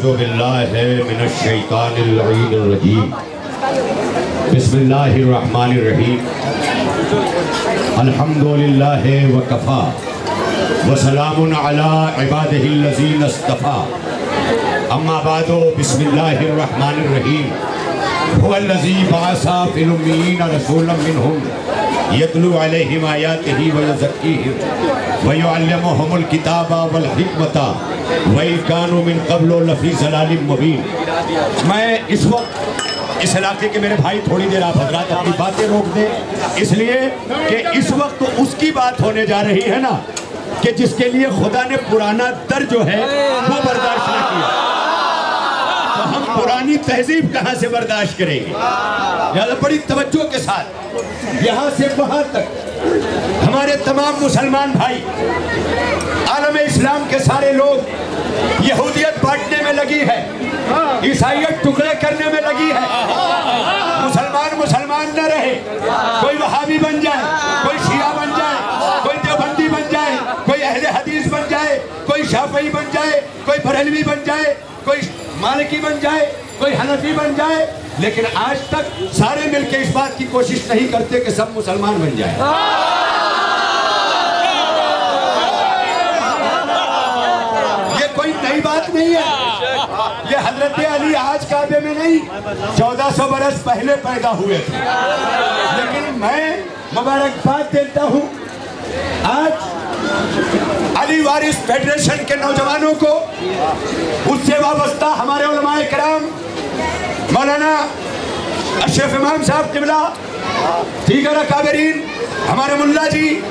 औज़ु बिल्लाहि मिनश्शैतानिर्रजीम। बिस्मिल्लाहिर्रहमानिर्रहीम। अल्हम्दुलिल्लाहि व कफ़ा व सलामुन अला इबादिहिल्लज़ीना इस्तफ़ा। अम्मा बादो बिस्मिल्लाहिर्रहमानिर्रहीम। हुवल्लज़ी बअसा फ़िल उम्मिय्यीना रसूलन मिनहुम यतलू अलैहिम आयातिही व युज़क्कीहिम व युअल्लिमुहुमुल किताबा वल हिकमता व इन कानू मिन क़ब्लु लफ़ी ज़लालिम मुबीन। मैं इस वक्त इस इलाके के मेरे भाई थोड़ी देर आप हज़रात अपनी बातें रोक दें, इसलिए कि इस वक्त तो उसकी बात होने जा रही है ना कि जिसके लिए खुदा ने पुराना दर जो है वो बर्दाश्त न किया, तो हम पुरानी तहजीब कहाँ से बर्दाश्त करेंगे। ज़्यादा बड़ी तवज्जो के साथ यहाँ से वहाँ तक हमारे तमाम मुसलमान भाई, आलम इस्लाम के सारे लोग यहूदियत बांटने में लगी है, ईसाइयत टुकड़े करने में लगी है। मुसलमान न रहे, कोई वहाबी बन जाए, कोई शिया बन जाए, कोई देवबंदी बन जाए, कोई अहले हदीस बन जाए, कोई शाफई बन जाए, कोई बरेलवी बन जाए, कोई मालिकी बन जाए, कोई हनफी बन जाए, लेकिन आज तक सारे मिलकर इस बात की कोशिश नहीं करते कि सब मुसलमान बन जाए। ये कोई नई बात नहीं है। ये हजरत अली आज काबे में नहीं 1400 बरस पहले पैदा हुए थे, लेकिन मैं मुबारकबाद देता हूँ आज अली वारिस फेडरेशन के नौजवानों को, उससे वाबस्ता हमारे उलमाए किराम, मौलाना अशरफ इमाम साहब क़िबला, दीगर अकाबरीन, हमारे मुल्ला जी,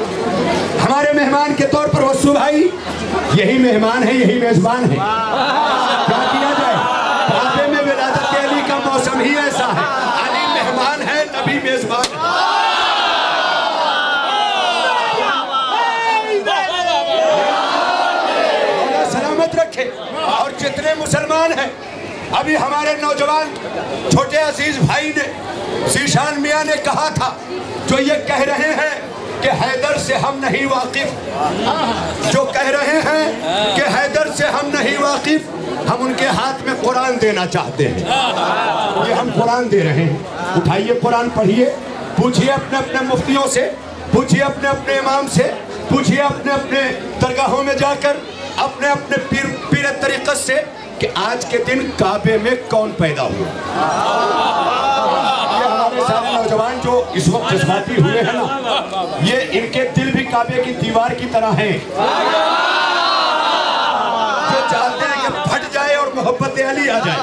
हमारे मेहमान के तौर पर वस्सू भाई, यही मेहमान है, यही मेजबान है। क्या किया जाए, काबे में विलादत अली का मौसम ही ऐसा है। अली मेहमान है, नबी मेजबान है। सलामत रखे। और जितने मुसलमान हैं, अभी हमारे नौजवान छोटे अजीज भाई ने, ज़ीशान मियाँ ने कहा था, जो ये कह रहे हैं कि हैदर से हम नहीं वाकिफ, जो कह रहे हैं कि हैदर से हम नहीं वाकिफ, हम उनके हाथ में कुरान देना चाहते हैं। ये हम कुरान दे रहे हैं, उठाइए कुरान पढ़िए, पूछिए अपने अपने मुफ्तियों से, पूछिए अपने अपने इमाम से, पूछिए अपने अपने दरगाहों में जाकर, अपने अपने पीर तरीक़त से कि आज के दिन काबे में कौन पैदा हुआ। ये हमारे सारे नौजवान जो इस वक्त जज्बाती हुए हैं ना, ये इनके दिल भी काबे की दीवार की तरह हैं, जो चाहते हैं कि फट जाए और मोहब्बत अली आ जाए।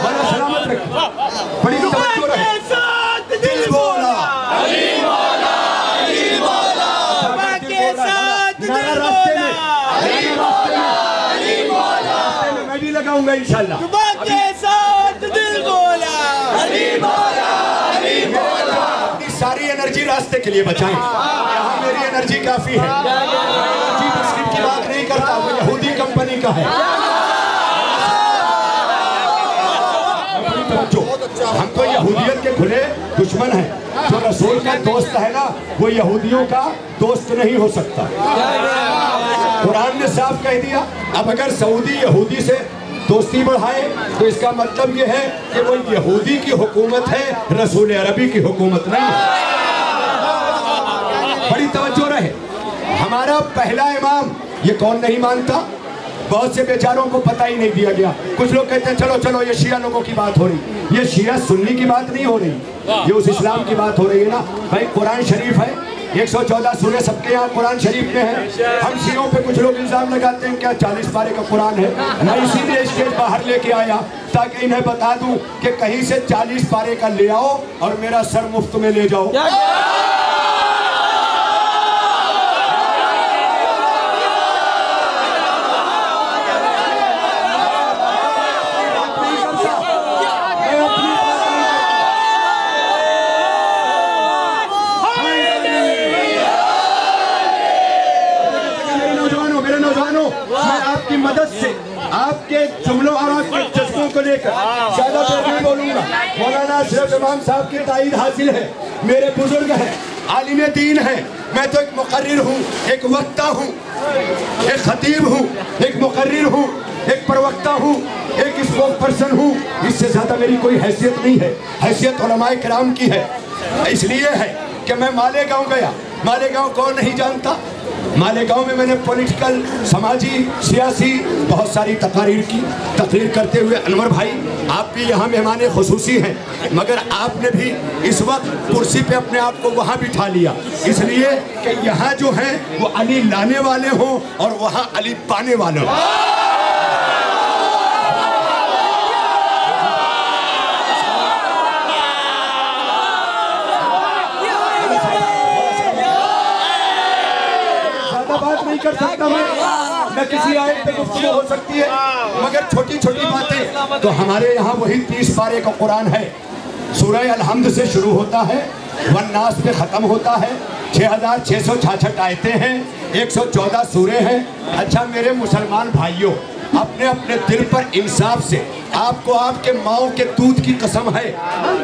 बड़ा सलामत रखे, बड़ी तवज्जो रहे। दिल बोला अली मौला, अली मौला, के साथ दिल बोला, मैं भी लगाऊंगा इंशाल्लाह। के साथ दिल बोला अली मौला, अली मौला। अपनी सारी एनर्जी रास्ते के लिए बचाएं। यहाँ मेरी एनर्जी काफी है। एनर्जी बिस्किट की बात नहीं करता, वो यहूदी कंपनी का है। हम तो यहूदियत के खुले दुश्मन हैं। जो रसूल का दोस्त है ना, वो यहूदियों का दोस्त नहीं हो सकता। कुरान ने साफ कह दिया। अब अगर सऊदी यहूदी से दोस्ती बढ़ाए तो इसका मतलब ये है कि वो यहूदी की हुकूमत है, रसूल अरबी की हुकूमत नहीं है। बड़ी तवज्जो रहे। हमारा पहला इमाम, ये कौन नहीं मानता, बहुत से बेचारों को पता ही नहीं दिया गया। कुछ लोग कहते हैं चलो चलो ये शिया लोगों की बात हो रही, ये शिया सुन्नी की बात नहीं हो रही, ये उस इस्लाम की बात हो रही है ना भाई। कुरान शरीफ है, 114 सूरह सबके यहाँ कुरान शरीफ में है। हम शियों पे कुछ लोग इल्जाम लगाते हैं क्या 40 पारे का कुरान है। मैं इसीलिए स्टेज बाहर लेके आया ताकि इन्हें बता दूं कि कहीं से 40 पारे का ले आओ और मेरा सर मुफ्त में ले जाओ। मदद से आपके जुमलों और आपके जज्बों को लेकर ज्यादा देर नहीं बोलूंगा। मौलाना अशरफ इमाम साहब की ताईद हासिल है, मेरे बुजुर्ग हैं, आलिम दीन हैं, मैं तो एक मुकर्रिर हूँ, एक वक्ता हूँ, एक खतीब हूँ, एक मुकर्रिर हूँ, एक प्रवक्ता हूँ, एक स्पोक पर्सन हूँ। इससे ज़्यादा मेरी कोई हैसियत नहीं है। हैसियत उलमाए किराम की है। इसलिए है कि मैं मालेगांव गया। मालेगांव कौन नहीं जानता? मालेगांव में मैंने पॉलिटिकल, समाजी, सियासी बहुत सारी तकरीर करते हुए, अनवर भाई आप भी यहाँ मेहमान खुसूसी हैं, मगर आपने भी इस वक्त कुर्सी पे अपने आप को वहाँ बिठा लिया, इसलिए कि यहाँ जो हैं वो अली लाने वाले हों और वहाँ अली पाने वाले हों। बात नहीं कर सकता मैं किसी आयत पे गुफ्तगू हो सकती है, मगर छोटी छोटी बातें तो हमारे यहाँ वही 30 पारे का कुरान है। सूरह अलहम्द से शुरू होता है, वन्नास पे ख़त्म होता है। 6666 आयतें हैं, 114 सूरे हैं। अच्छा मेरे मुसलमान भाइयों, अपने अपने दिल पर इंसाफ से, आपको आपके माओ के दूध की कसम है,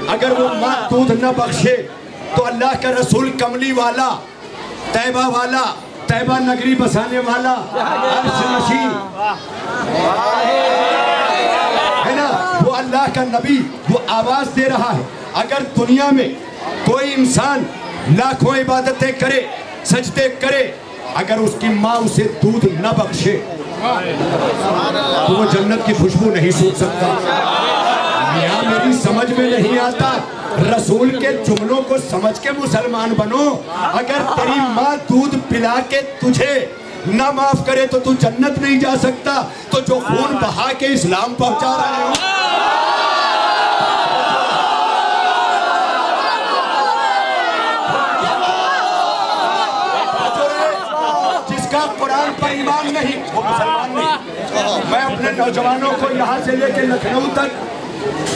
अगर वो माँ दूध न बख्शे तो अल्लाह का रसूल कमली वाला, तैबा वाला, तैबा नगरी बसाने वाला, अर्श नशी है ना, वो अल्लाह का नबी, वो आवाज दे रहा है। अगर दुनिया में कोई इंसान लाखों इबादतें करे, सजदे करे, अगर उसकी माँ उसे दूध न बख्शे तो वो जन्नत की खुशबू नहीं सूंघ सकता। यहाँ मेरी समझ में नहीं आता, रसूल के जुमलों को समझ के मुसलमान बनो। अगर तेरी माँ दूध पिला के तुझे ना माफ करे तो तू जन्नत नहीं जा सकता, तो जो खून बहा के इस्लाम पहुंचा रहे हो, जिसका कुरान पर ईमान नहीं वो मुसलमान नहीं। मैं अपने नौजवानों को यहाँ से लेकर लखनऊ तक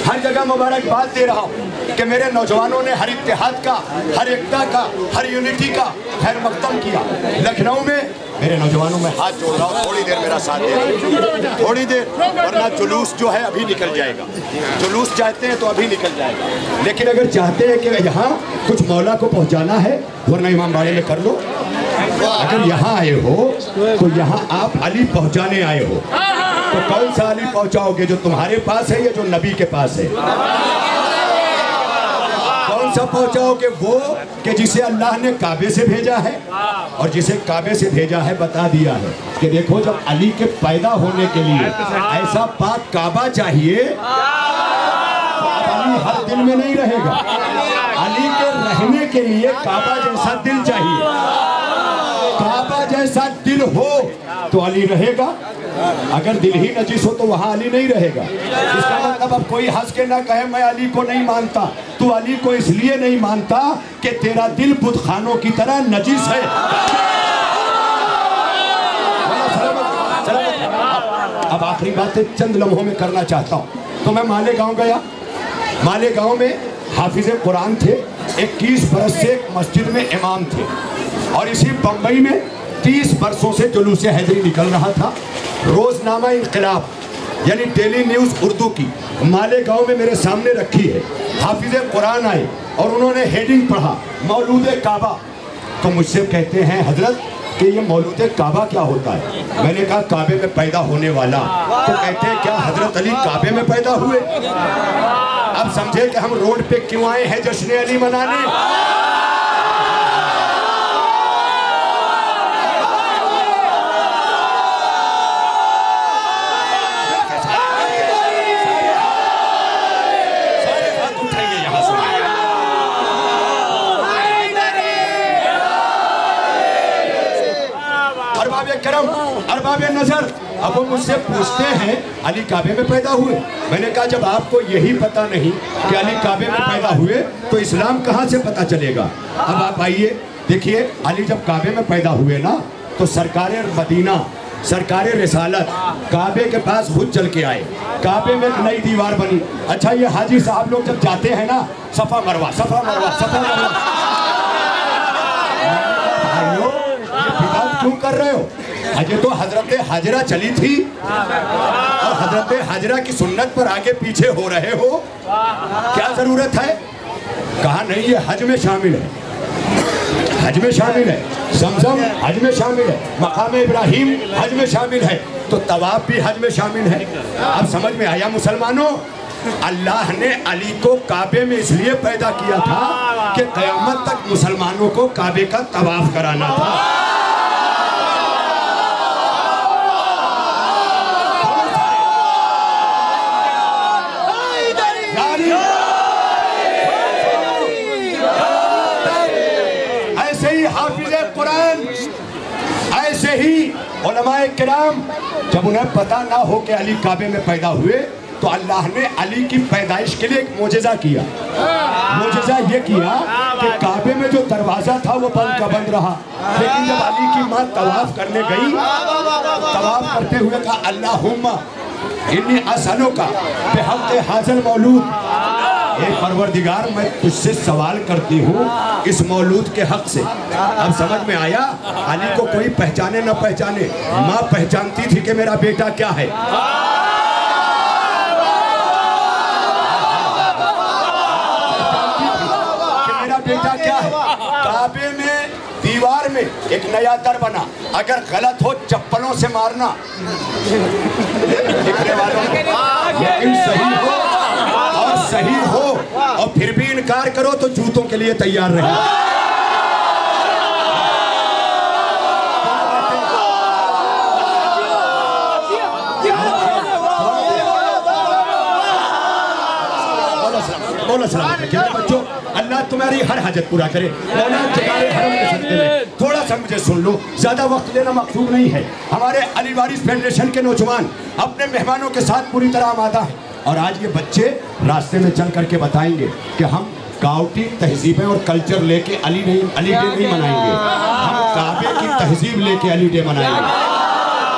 हर जगह मुबारकबाद दे रहा हूँ कि मेरे नौजवानों ने हर इत्तेहाद का, हर एकता का, हर यूनिटी का खैर मकदम किया। लखनऊ में मेरे नौजवानों में हाथ जोड़ रहा हूँ, थोड़ी देर मेरा साथ दे, थोड़ी देर, वरना जुलूस जो है अभी निकल जाएगा। जुलूस चाहते हैं तो अभी निकल जाएगा, लेकिन अगर चाहते हैं कि यहाँ कुछ मौला को पहुँचाना है, वरना इमाम बाड़े में कर लो। अगर यहाँ आए हो तो यहाँ आप अली पहुँचाने आए हो, तो कौन सा अली पहुंचाओगे, जो तुम्हारे पास है या जो नबी के पास है? कौन सा पहुंचाओगे? वो कि जिसे अल्लाह ने काबे से भेजा है, और जिसे काबे से भेजा है बता दिया है कि देखो जब अली के पैदा होने के लिए ऐसा पाक काबा चाहिए, तो अब अली हर दिल में नहीं रहेगा। अली के रहने के लिए काबा जैसा दिल चाहिए। काबा जैसा दिल हो तो अली रहेगा, अगर दिल ही नजीस हो तो वहाँ अली नहीं रहेगा। इसका मतलब अब कोई हंस के ना कहे मैं अली को नहीं मानता। तू अली को इसलिए नहीं मानता कि तेरा दिल बुतखानों की तरह नजीस है। अब आखिरी बातें चंद लम्हों में करना चाहता हूँ। तो मैं मालेगांव गया। मालेगांव में हाफिज कुरान थे, 21 बरस से एक मस्जिद में इमाम थे, और इसी बम्बई में 30 बरसों से जुलूस हैदरी निकल रहा था। रोजनामा इनकलाब यानी डेली न्यूज़ उर्दू की मालेगांव में मेरे सामने रखी है। हाफिज कुरान आए और उन्होंने हेडिंग पढ़ा, मौलूद काबा। तो मुझसे कहते हैं हजरत कि ये मौलूद काबा क्या होता है? मैंने कहा काबे में पैदा होने वाला। तो कहते हैं क्या हजरत अली काबे में पैदा हुए? अब समझे कि हम रोड पे क्यों आए हैं जश्न अली मनाने। करम अरबाब नजर, अब वो मुझसे पूछते हैं अली काबे में पैदा हुए? मैंने कहा जब आपको यही पता नहीं कि अली काबे में पैदा हुए तो इस्लाम कहाँ से पता चलेगा? अब आप आइए देखिए, अली जब काबे में पैदा हुए ना तो सरकार मदीना, सरकार रिसालत काबे के पास खुद चल के आए। काबे में एक नई दीवार बनी। अच्छा ये हाजी साहब लोग जब जाते हैं ना, सफा मरवा सफा मरवा सफा मरवा, क्यों कर रहे हो? अजय तो हजरत हाजरा चली थी और हजरत हाजरा की सुन्नत पर आगे पीछे हो रहे हो, क्या जरूरत है? कहा नहीं ये हज में शामिल है। हज में शामिल है, जमजम हज में शामिल है, मकाम इब्राहिम हज में शामिल है, तो तवाफ भी हज में शामिल है। अब समझ में आया मुसलमानों? अल्लाह ने अली को काबे में इसलिए पैदा किया था कि क़यामत तक मुसलमानों को काबे का तवाफ कराना था। ऐसे ही हाफिज़े कुरान, ऐसे ही उलमाए किराम, जब उन्हें पता ना हो कि अली काबे में पैदा हुए तो अल्लाह ने अली की पैदाइश के लिए एक मोजेज़ा किया। मोजेज़ा ये किया कि काबे में जो दरवाज़ा था वो बंद का बंद रहा, लेकिन जब अली की माँ तवाफ करने गई, तवाफ करते हुए कहा अल्लाहुम्मा इन्नी असअलुका बिहक़्क़ि हाज़िल मौलूद, एक परवरदिगार मैं तुझसे सवाल करती हूँ इस मौलूद के हक से। अब समझ में आया? अली को कोई पहचाने न पहचाने, माँ पहचानती थी कि मेरा बेटा क्या है। बेटा क्या है? काबे में दीवार में एक नया दर बना, अगर गलत हो चप्पलों से मारना दिखने वालों को, लेकिन सही हो और सही हो और फिर भी इनकार करो तो जूतों के लिए तैयार रहे। बोलो सलाम बच्चों, अल्लाह तुम्हारी हर हाजत पूरा करे। थोड़ा सा मुझे सुन लो, ज़्यादा वक्त देना मकसूद नहीं है। हमारे अली वारिस फेडरेशन के नौजवान अपने मेहमानों के साथ पूरी तरह आमादा है, और आज ये बच्चे रास्ते में चल करके बताएंगे कि हम गाँवटी तहजीबें और कल्चर लेके अली डे नहीं मनाएंगे, हम काबे की तहजीब लेके अली डे मनाएंगे।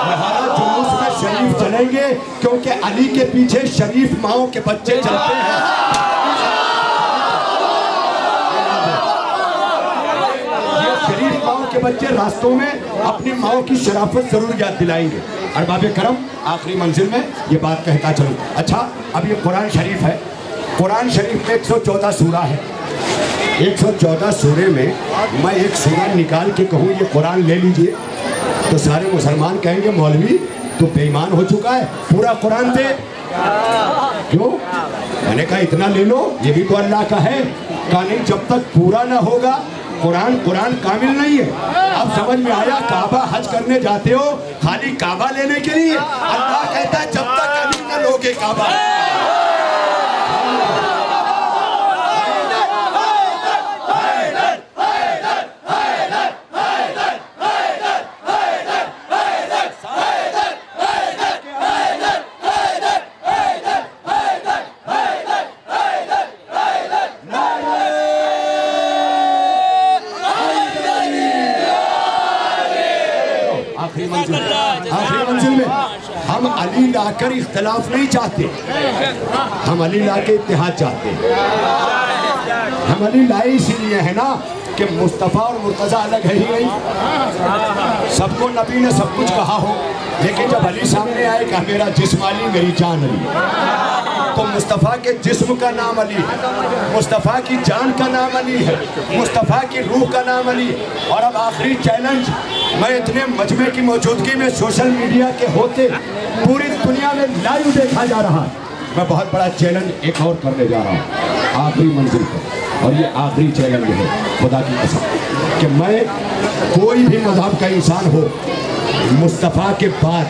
हमारा जुलूस में शरीफ चलेंगे क्योंकि अली के पीछे शरीफ माओं के बच्चे चलते हैं। के बच्चे रास्तों में अपनी माओ की शराफत जरूर याद दिलाएंगे। अरबाब करम, आखिरी मंजिल में ये बात कहता चलूं। अच्छा, अब ये कुरान शरीफ है, कुरान शरीफ में 114 सूरा है। 114 सूरे में मैं एक सूरा निकाल के कहूँ ये कुरान ले लीजिए तो सारे मुसलमान कहेंगे मौलवी तो बेईमान हो चुका है, पूरा कुरान दे। क्यों? मैंने कहा इतना ले लो, ये भी तो अल्लाह का है। कहा नहीं, जब तक पूरा ना होगा कुरान कामिल नहीं है। अब समझ में आया? काबा हज करने जाते हो खाली काबा लेने के लिए, अल्लाह कहता है जब तक अली न लोगे काबा। आखिरी मंजिल में हम अली लाकर इख्तलाफ नहीं चाहते, हम अली ला के इत्तेहाद चाहते हैं। हम अली लाए इसीलिए है ना कि मुस्तफ़ा और मुर्तज़ा अलग है ही नहीं। सबको नबी ने सब कुछ कहा हो, लेकिन जब अली सामने आए कि मेरा जिस्म अली मेरी जान अली, तो मुस्तफ़ा के जिस्म का नाम अली, मुस्तफ़ा की जान का नाम अली है, मुस्तफ़ा की रूह का नाम अली। और अब आखिरी चैलेंज, मैं इतने मजमे की मौजूदगी में सोशल मीडिया के होते पूरी दुनिया में लाइव देखा जा रहा है, मैं बहुत बड़ा चैलेंज एक और करने जा रहा हूँ आखिरी मंजिल पर। और ये आखिरी चैलेंज है खुदा की कसम कि मैं कोई भी मज़हब का इंसान हो, मुस्तफ़ा के बाद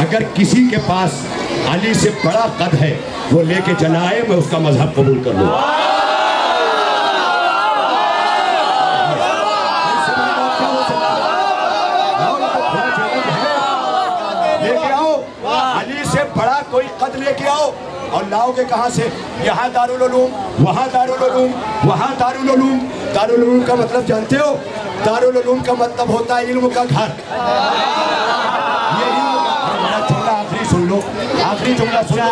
अगर किसी के पास अली से बड़ा कद है वो लेके चला आए, मैं उसका मज़हब कबूल कर लूँ। लेके आओ, अली से बड़ा कोई कद लेके आओ। और लाओगे कहाँ से? यहाँ दारुल उलूम, वहाँ दारुल उलूम, वहाँ दारुल उलूम। दारुल उलूम का मतलब जानते हो? दारुल उलूम का मतलब होता है इल्म का घर। ये जुमला आखिरी सुन लो, आखिरी जुमला सुनो।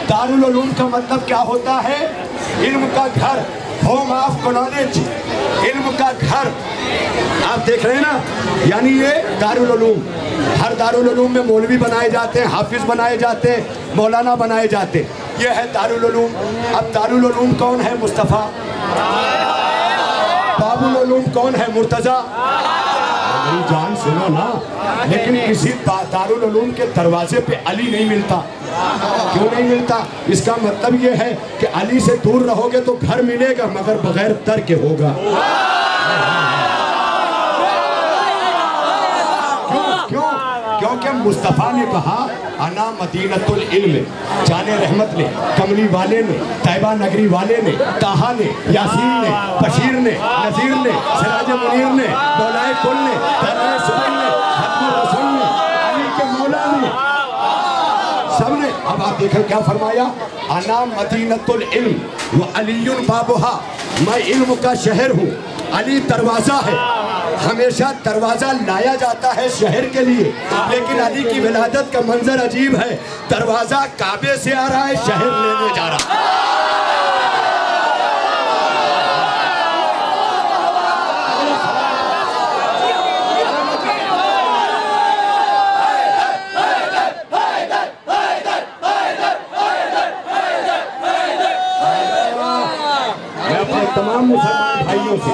दारुल उलूम का मतलब क्या होता है? इल्म का घर, होम ऑफ नॉलेज, इल्म का घर। आप देख रहे हैं ना, यानी ये दारुल उलूम, हर दारुल उलूम में मौलवी बनाए जाते हैं, हाफिज बनाए जाते हैं, मौलाना बनाए जाते हैं। ये है दारुल उलूम। अब दारुल उलूम कौन है? मुस्तफ़ा। बाबुल उलूम कौन है? मुर्तजा। मेरी जान सुनो ना, लेकिन किसी दारुल उलूम के दरवाजे पे अली नहीं मिलता। क्यों नहीं मिलता? इसका मतलब ये है कि अली से दूर रहोगे तो घर मिलेगा मगर बगैर दर के होगा। क्यों? क्योंकि मुस्तफ़ा ने कहा अना मदीनतुल इल्म, जाने रहमत ने, कमली वाले ने, तैबा नगरी वाले ने, ताहा ने, यासीन ने, बशीर ने, नज़ीर ने, सिराज मुनीर ने, मौलाए कुल ने, दराए सुबैल ने, खत्म रसूल ने, अली के मौला ने, सबने। अब आप देखें क्या फरमाया, अना मदीनतुल इल्म व अलीयुन बाबुहा, मैं इल्म का शहर हूँ, अली दरवाजा है। हमेशा दरवाजा लाया जाता है शहर के लिए, लेकिन अली की विलादत का मंजर अजीब है। दरवाजा काबे से आ रहा है, शहर लेने जा रहा है। मैं अपने तमाम मुसलमान भाइयों से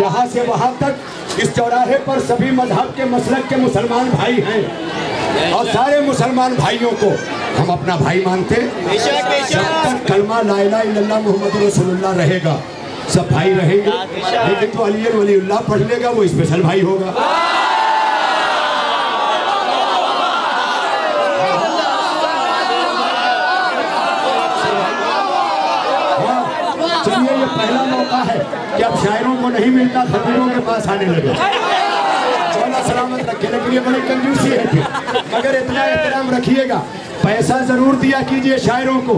यहाँ से वहाँ तक इस चौराहे पर सभी मजहब के मसलक के मुसलमान भाई हैं और सारे मुसलमान भाइयों को हम अपना भाई मानते। जब तक कलमा ला इलाहा इल्लल्लाह मुहम्मद रसूलुल्लाह रहेगा सब भाई रहेंगे, लेकिन तो अली वलीउल्लाह पढ़ लेगा वो स्पेशल भाई होगा। चलिए, ये पहला मौका है कि अब शायरों को नहीं मिलता, फकीरों के पास आने लगे। मौला सलामत रखे, लेकिन ये बड़ी कंजूसी है फिर। मगर इतना एहतराम रखिएगा, पैसा जरूर दिया कीजिए शायरों को,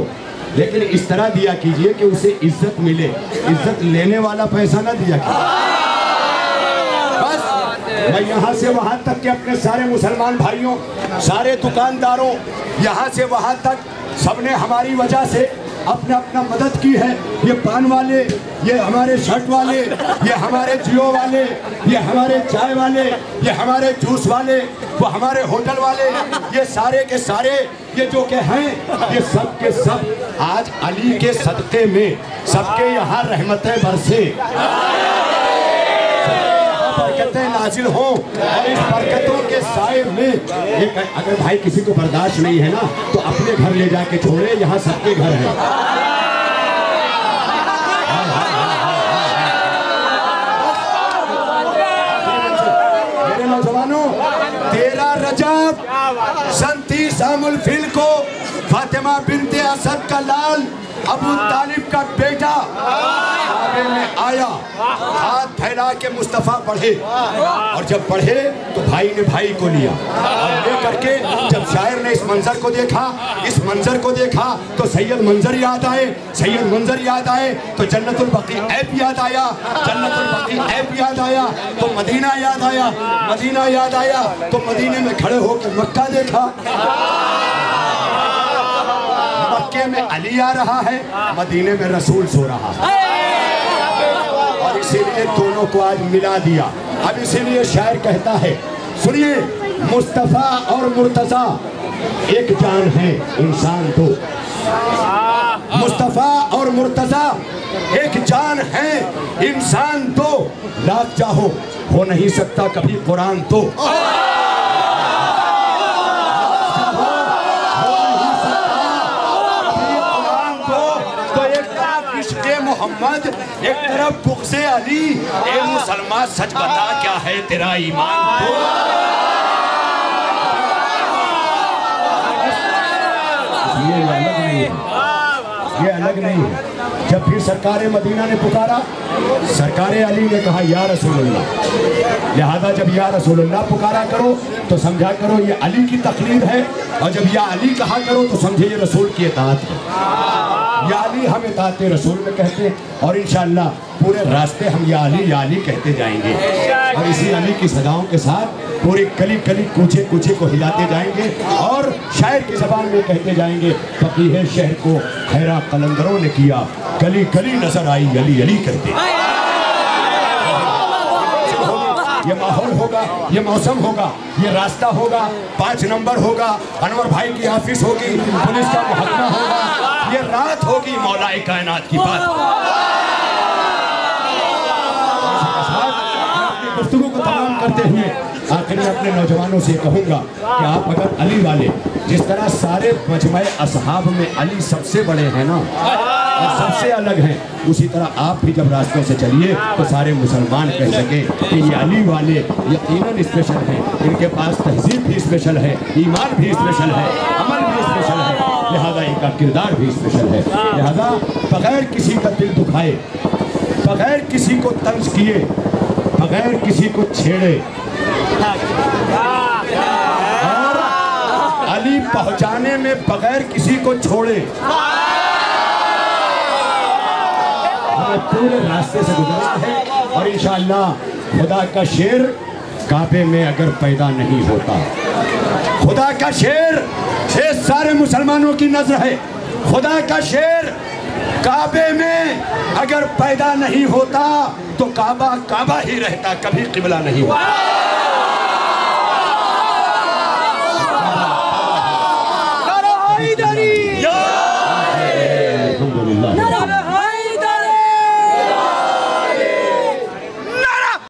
लेकिन इस तरह दिया कीजिए कि उसे इज्जत मिले। इज्जत लेने वाला पैसा ना दिया कीजिए। बस मैं यहाँ से वहाँ तक के अपने सारे मुसलमान भाइयों, सारे दुकानदारों, यहाँ से वहाँ तक सबने हमारी वजह से अपना अपना मदद की है। ये पान वाले, ये हमारे शर्ट वाले, ये हमारे जियो वाले, ये हमारे चाय वाले, ये हमारे जूस वाले, वो हमारे होटल वाले, ये सारे के सारे ये जो के हैं, ये सब के सब आज अली के सदक़े में सबके यहाँ रहमतें बरसे, बरकतें नाजिल हों। और इस बरकतों के साए में एक, अगर भाई किसी को बर्दाश्त नहीं है ना तो अपने घर ले जाके छोड़े, यहाँ सबके घर है। मेरे नौजवानों, 13 रजब सन 30 आमुल फिल को फातिमा बिनते असद का लाल अबू तालिब का बेटा काबे में आया, हाथ फैला के मुस्तफ़ा बढ़े, और जब बढ़े तो भाई ने भाई को लिया और ले करके जब शायर ने इस मंजर को देखा, इस मंजर को देखा तो सैयद मंजर याद आए, सैयद मंजर याद आए तो जन्नतुल बकी ऐप याद आया, जन्नतुल बकी ऐप याद आया तो मदीना याद आया, मदीना याद आया तो मदीने में खड़े होकर मक्का देखा। मक्के में अली आ रहा है, मदीने में रसूल सो रहा है, और इसीलिए दोनों को आज मिला दिया। अब इसीलिए शायर कहता है, सुनिए, मुस्तफ़ा और मुर्तज़ा एक जान है इंसान दो। मुस्तफ़ा और मुर्तज़ा एक जान है इंसान दो, लाख चाहो हो नहीं सकता कभी कुरान तो। मोहम्मद एक तरफ बुग़्ज़े अली, ए मुसलमान सच बता क्या है तेरा ईमान तो। ये अलग नहीं है, ये अलग नहीं है। जब फिर सरकार मदीना ने पुकारा, सरकार अली ने कहा या रसूलुल्लाह, लिहाजा जब या रसूलुल्लाह पुकारा करो तो समझा करो ये अली की तकलीद है, और जब या अली कहा करो तो समझे ये रसूल की इताअत है। या अली हम इताअत रसूल में कहते, और इंशाअल्लाह पूरे रास्ते हम या अली कहते जाएंगे, और इसी अली की सदाओं के साथ पूरी गली गली कूचे कूचे को हिलाते जाएंगे, और शायर की ज़बान में कहते जाएंगे, फकीह शहर को खैरा कलंदरों ने किया, गली गली नजर आई अली अली करते। ये माहौल होगा, ये मौसम होगा, ये रास्ता होगा, 5 नंबर होगा, अनवर भाई की ऑफिस होगी, पुलिस का मुहकमा होगा, ये रात होगी मौलाए कायनात की बात। गुफ्तगू को तमाम करते हुए आखिर में अपने नौजवानों से कहूँगा कि आप अगर अली वाले, जिस तरह सारे मजमे असहाब में अली सबसे बड़े हैं ना और सबसे अलग हैं, उसी तरह आप भी जब रास्तों से चलिए तो सारे मुसलमान कह सकें कि ये अली वाले यकीनन स्पेशल हैं, इनके पास तहजीब भी स्पेशल है, ईमान भी स्पेशल है, अमल भी स्पेशल है, लिहाजा इनका किरदार भी स्पेशल है। लिहाजा बगैर किसी का दिल दुखाए, बगैर किसी को तंज किए, बगैर किसी को छेड़े और अली पहुंचाने में बगैर किसी को छोड़े, हमें पूरे रास्ते से गुजरना है। और इंशाअल्लाह खुदा का शेर काबे में अगर पैदा नहीं होता, खुदा का शेर ये सारे मुसलमानों की नजर है, खुदा का शेर काबे में अगर पैदा नहीं होता तो काबा काबा ही रहता, कभी किबला नहीं होता।